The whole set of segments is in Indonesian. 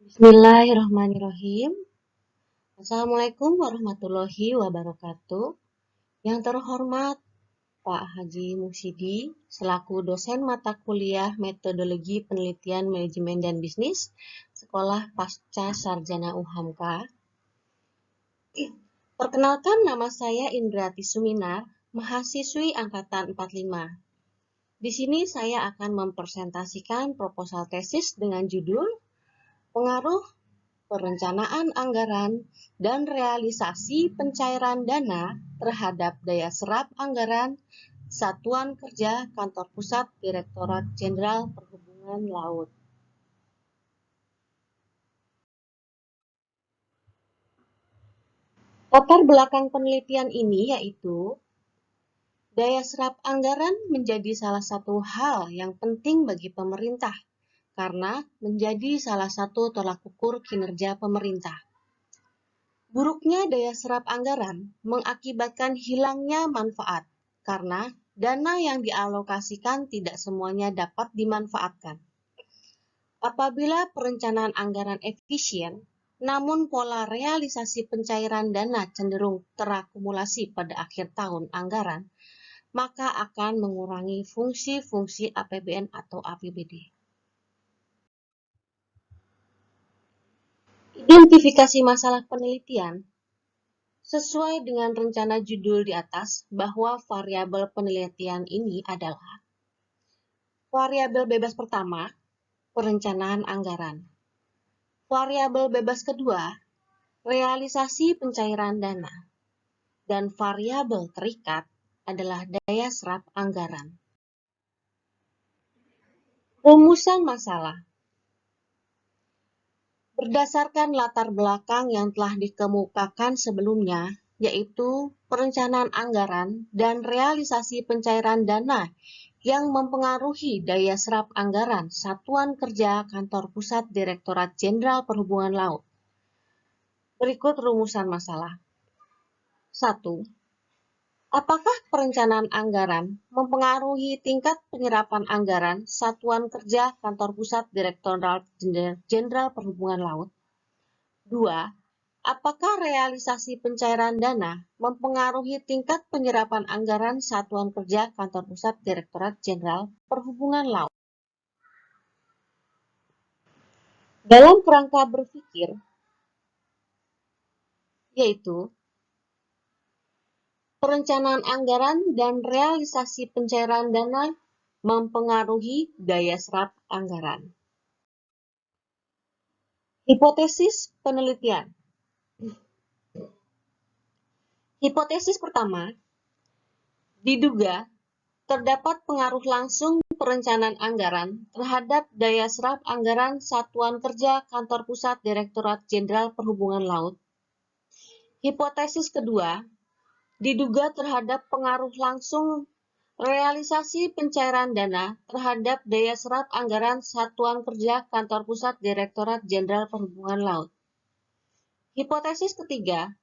Bismillahirrahmanirrahim. Assalamualaikum warahmatullahi wabarakatuh. Yang terhormat Pak Haji Musyidi, selaku dosen mata kuliah Metodologi Penelitian Manajemen dan Bisnis, Sekolah Pasca Sarjana UHAMKA. Perkenalkan, nama saya Indrati Suminar, mahasiswi Angkatan 45. Di sini saya akan mempresentasikan proposal tesis dengan judul Pengaruh Perencanaan anggaran dan realisasi pencairan dana terhadap daya serap anggaran Satuan Kerja Kantor Pusat Direktorat Jenderal Perhubungan Laut. Latar belakang penelitian ini yaitu daya serap anggaran menjadi salah satu hal yang penting bagi pemerintah karena menjadi salah satu tolak ukur kinerja pemerintah. Buruknya daya serap anggaran mengakibatkan hilangnya manfaat, karena dana yang dialokasikan tidak semuanya dapat dimanfaatkan. Apabila perencanaan anggaran efisien, namun pola realisasi pencairan dana cenderung terakumulasi pada akhir tahun anggaran, maka akan mengurangi fungsi-fungsi APBN atau APBD. Identifikasi masalah penelitian sesuai dengan rencana judul di atas bahwa variabel penelitian ini adalah variabel bebas pertama, perencanaan anggaran. Variabel bebas kedua, realisasi pencairan dana. Dan variabel terikat adalah daya serap anggaran. Rumusan masalah. Berdasarkan latar belakang yang telah dikemukakan sebelumnya, yaitu perencanaan anggaran dan realisasi pencairan dana yang mempengaruhi daya serap anggaran Satuan Kerja Kantor Pusat Direktorat Jenderal Perhubungan Laut. Berikut rumusan masalah. 1. Apakah perencanaan anggaran mempengaruhi tingkat penyerapan anggaran Satuan Kerja Kantor Pusat Direktorat Jenderal Perhubungan Laut? 2. Apakah realisasi pencairan dana mempengaruhi tingkat penyerapan anggaran Satuan Kerja Kantor Pusat Direktorat Jenderal Perhubungan Laut? Dalam kerangka berpikir, yaitu perencanaan anggaran dan realisasi pencairan dana mempengaruhi daya serap anggaran. Hipotesis penelitian. Hipotesis pertama, diduga terdapat pengaruh langsung perencanaan anggaran terhadap daya serap anggaran Satuan Kerja Kantor Pusat Direktorat Jenderal Perhubungan Laut. Hipotesis kedua, diduga terhadap pengaruh langsung realisasi pencairan dana terhadap daya serap anggaran Satuan Kerja Kantor Pusat Direktorat Jenderal Perhubungan Laut. Hipotesis ketiga,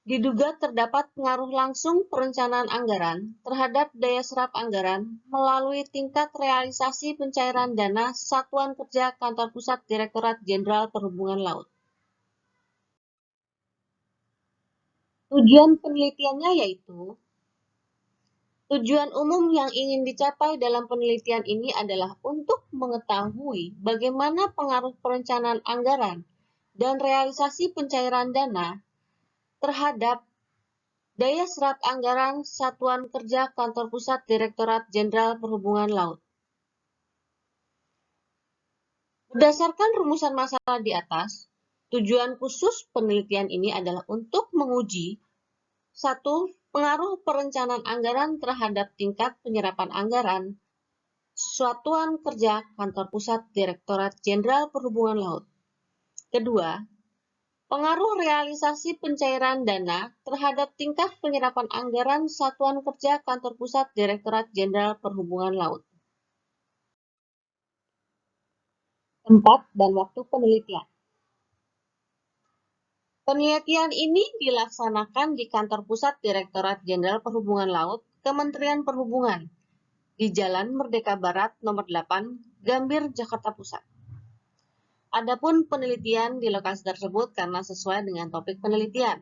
diduga terdapat pengaruh langsung perencanaan anggaran terhadap daya serap anggaran melalui tingkat realisasi pencairan dana Satuan Kerja Kantor Pusat Direktorat Jenderal Perhubungan Laut. Tujuan penelitiannya yaitu tujuan umum yang ingin dicapai dalam penelitian ini adalah untuk mengetahui bagaimana pengaruh perencanaan anggaran dan realisasi pencairan dana terhadap daya serap anggaran Satuan Kerja Kantor Pusat Direktorat Jenderal Perhubungan Laut. Berdasarkan rumusan masalah di atas, tujuan khusus penelitian ini adalah untuk menguji 1. Pengaruh perencanaan anggaran terhadap tingkat penyerapan anggaran Satuan Kerja Kantor Pusat Direktorat Jenderal Perhubungan Laut. Kedua, pengaruh realisasi pencairan dana terhadap tingkat penyerapan anggaran Satuan Kerja Kantor Pusat Direktorat Jenderal Perhubungan Laut. Tempat dan waktu penelitian. Penelitian ini dilaksanakan di Kantor Pusat Direktorat Jenderal Perhubungan Laut, Kementerian Perhubungan, di Jalan Merdeka Barat nomor 8, Gambir, Jakarta Pusat. Adapun penelitian di lokasi tersebut karena sesuai dengan topik penelitian.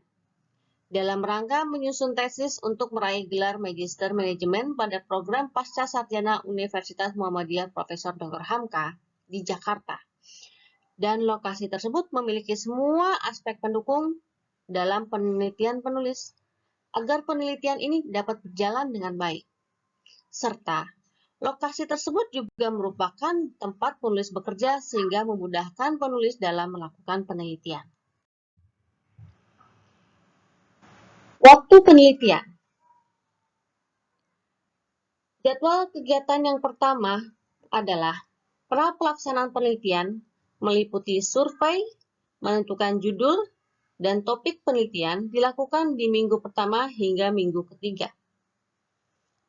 Dalam rangka menyusun tesis untuk meraih gelar Magister Manajemen pada program Pasca Sarjana Universitas Muhammadiyah Profesor Dr. Hamka di Jakarta. Dan lokasi tersebut memiliki semua aspek pendukung dalam penelitian penulis, agar penelitian ini dapat berjalan dengan baik. Serta lokasi tersebut juga merupakan tempat penulis bekerja sehingga memudahkan penulis dalam melakukan penelitian. Waktu penelitian. Jadwal kegiatan yang pertama adalah pra-pelaksanaan penelitian meliputi survei, menentukan judul, dan topik penelitian dilakukan di minggu pertama hingga minggu ketiga.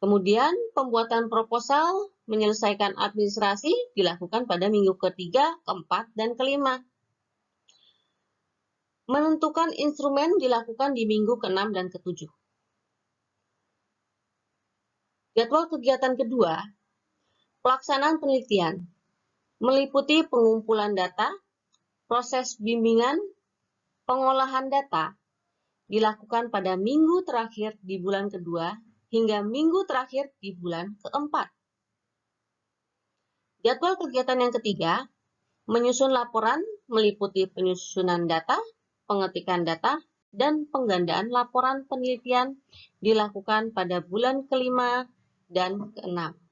Kemudian, pembuatan proposal menyelesaikan administrasi dilakukan pada minggu ketiga, keempat, dan kelima. Menentukan instrumen dilakukan di minggu ke-6 dan ke-7. Jadwal kegiatan kedua, pelaksanaan penelitian, meliputi pengumpulan data, proses bimbingan, pengolahan data, dilakukan pada minggu terakhir di bulan kedua hingga minggu terakhir di bulan keempat. Jadwal kegiatan yang ketiga, menyusun laporan meliputi penyusunan data, pengetikan data, dan penggandaan laporan penelitian dilakukan pada bulan kelima dan keenam.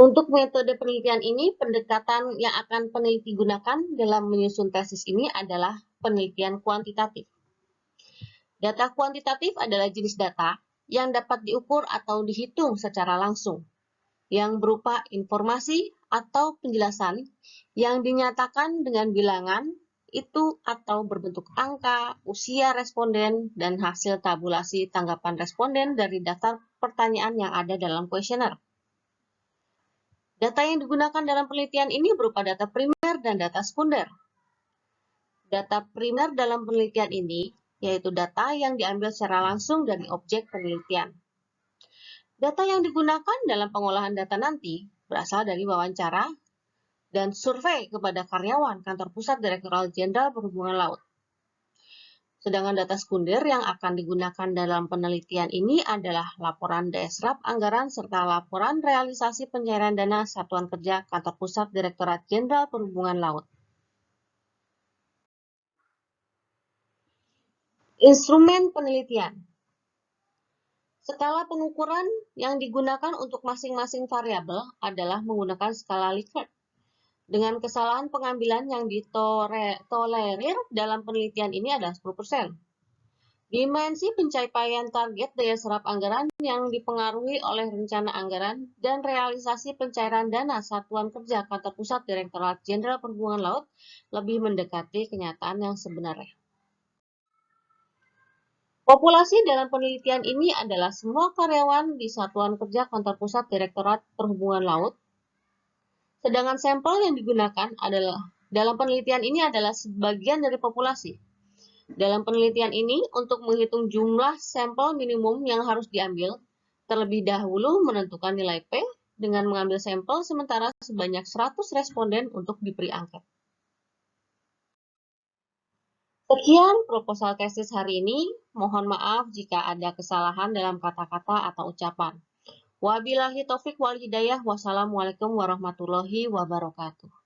Untuk metode penelitian ini, pendekatan yang akan peneliti gunakan dalam menyusun tesis ini adalah penelitian kuantitatif. Data kuantitatif adalah jenis data yang dapat diukur atau dihitung secara langsung, yang berupa informasi atau penjelasan yang dinyatakan dengan bilangan itu atau berbentuk angka, usia responden, dan hasil tabulasi tanggapan responden dari daftar pertanyaan yang ada dalam kuesioner. Data yang digunakan dalam penelitian ini berupa data primer dan data sekunder. Data primer dalam penelitian ini yaitu data yang diambil secara langsung dari objek penelitian. Data yang digunakan dalam pengolahan data nanti berasal dari wawancara dan survei kepada karyawan Kantor Pusat Direktorat Jenderal Perhubungan Laut. Sedangkan data sekunder yang akan digunakan dalam penelitian ini adalah laporan DSRAP anggaran serta laporan realisasi pencairan dana Satuan Kerja Kantor Pusat Direktorat Jenderal Perhubungan Laut. Instrumen penelitian. Skala pengukuran yang digunakan untuk masing-masing variabel adalah menggunakan skala Likert. Dengan kesalahan pengambilan yang ditolerir dalam penelitian ini adalah 10%. Dimensi pencapaian target daya serap anggaran yang dipengaruhi oleh rencana anggaran dan realisasi pencairan dana Satuan Kerja Kantor Pusat Direktorat Jenderal Perhubungan Laut lebih mendekati kenyataan yang sebenarnya. Populasi dalam penelitian ini adalah semua karyawan di Satuan Kerja Kantor Pusat Direktorat Perhubungan Laut. Sedangkan sampel yang digunakan dalam penelitian ini adalah sebagian dari populasi. Dalam penelitian ini, untuk menghitung jumlah sampel minimum yang harus diambil, terlebih dahulu menentukan nilai P dengan mengambil sampel sementara sebanyak 100 responden untuk diberi angket. Sekian proposal tesis hari ini. Mohon maaf jika ada kesalahan dalam kata-kata atau ucapan. Wabillahi taufik wal hidayah. Wassalamualaikum warahmatullahi wabarakatuh.